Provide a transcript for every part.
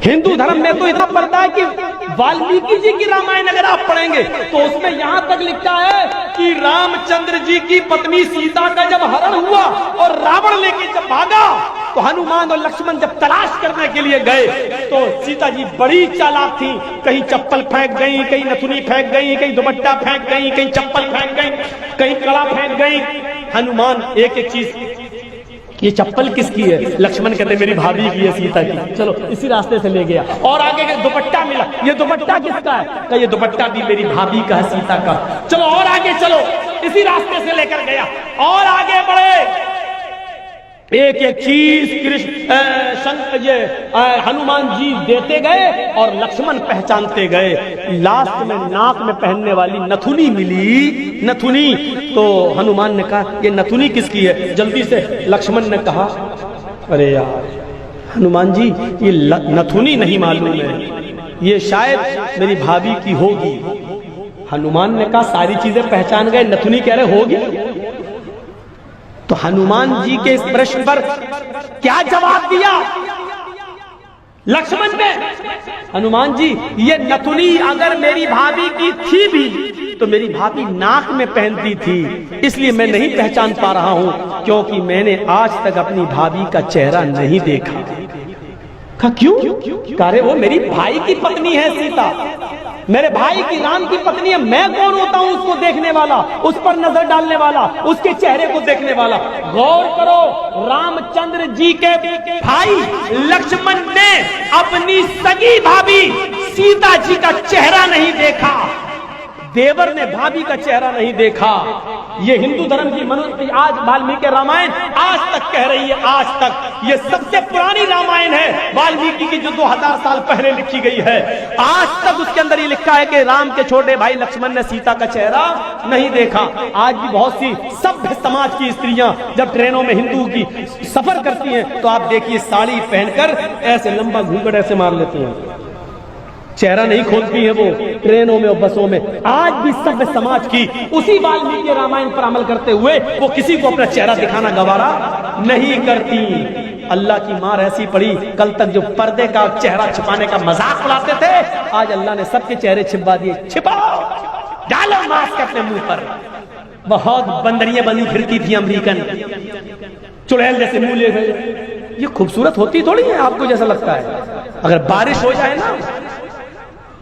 हिंदू धर्म में तो इतना पड़ता है कि वाल्मीकि जी की रामायण अगर आप पढ़ेंगे तो उसमें यहां तक लिखा है कि रामचंद्र जी की पत्नी सीता का जब हरण हुआ और रावण लेके जब भागा तो हनुमान और लक्ष्मण जब तलाश करने के लिए गए तो सीता जी बड़ी चालाक थी। कहीं चप्पल फेंक गई, कहीं नथुनी फेंक गई, कहीं दुपट्टा फेंक गई, कहीं चप्पल फेंक गई, कहीं कड़ा फेंक गई। हनुमान एक एक चीज, ये चप्पल किसकी है? लक्ष्मण कहते मेरी भाभी की है, सीता की। चलो इसी रास्ते से ले गया। और आगे दुपट्टा मिला, ये दुपट्टा किसका है? तो ये दुपट्टा भी मेरी भाभी का है, सीता का। चलो और आगे चलो, इसी रास्ते से लेकर गया। और आगे बढ़े, एक एक चीज हनुमान जी देते गए और लक्ष्मण पहचानते गए। लास्ट में नाक में पहनने वाली नथुनी मिली, नथुनी। तो हनुमान ने कहा ये नथुनी किसकी है? जल्दी से लक्ष्मण ने कहा अरे यार हनुमान जी ये नथुनी नहीं मालूम है, ये शायद मेरी भाभी की होगी। हनुमान ने कहा सारी चीजें पहचान गए, नथुनी कह रहे होगी। तो हनुमान जी के इस प्रश्न पर क्या जवाब दिया लक्ष्मण ने? हनुमान जी ये नथुनी अगर मेरी भाभी की थी भी तो मेरी भाभी नाक में पहनती थी, इसलिए मैं नहीं पहचान पा रहा हूं, क्योंकि मैंने आज तक अपनी भाभी का चेहरा नहीं देखा। कहा क्यों? कह वो मेरी भाई की पत्नी है सीता, मेरे भाई की राम की पत्नी है। मैं कौन होता हूं उसको देखने वाला, उस पर नजर डालने वाला, उसके चेहरे को देखने वाला? गौर करो, रामचंद्र जी के भाई लक्ष्मण ने अपनी सगी भाभी सीता जी का चेहरा नहीं देखा, देवर ने भाभी का चेहरा नहीं देखा। ये हिंदू धर्म की मनुष्य आज वाल्मीकि रामायण आज तक कह रही है, आज तक ये सबसे पुरानी रामायण है वाल्मीकि की, जो 2000 साल पहले लिखी गई है। आज तक उसके अंदर ये लिखा है कि राम के छोटे भाई लक्ष्मण ने सीता का चेहरा नहीं देखा। आज भी बहुत सी सभ्य समाज की स्त्रियां जब ट्रेनों में हिंदू की सफर करती हैं तो आप देखिए साड़ी पहनकर ऐसे लंबा घूंघट ऐसे मार लेती हैं, चेहरा नहीं खोलती है वो ट्रेनों में और बसों में। आज भी सभ्य समाज की उसी वाल्मीकि रामायण पर अमल करते हुए वो किसी को अपना चेहरा दिखाना गवारा नहीं करती। अल्लाह की मार ऐसी पड़ी, कल तक जो पर्दे का चेहरा छिपाने का मजाक उड़ाते थे, आज अल्लाह ने सबके चेहरे छिपा दिए। छिपाओ, डालो मास्क अपने मुंह पर। बहुत बंदरियां बनी फिरती थी अमेरिकन, चुड़ैल जैसे मुंह ले गए। ये खूबसूरत होती थोड़ी है आपको जैसा लगता है। अगर बारिश हो जाए ना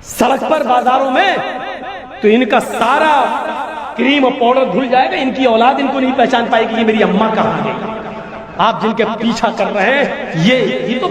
सड़क पर बाजारों में तो इनका सारा क्रीम और पाउडर धुल जाएगा, इनकी औलाद इनको नहीं पहचान पाएगी ये मेरी अम्मा कहाँ है। आप जिनके पीछा कर रहे हैं ये तो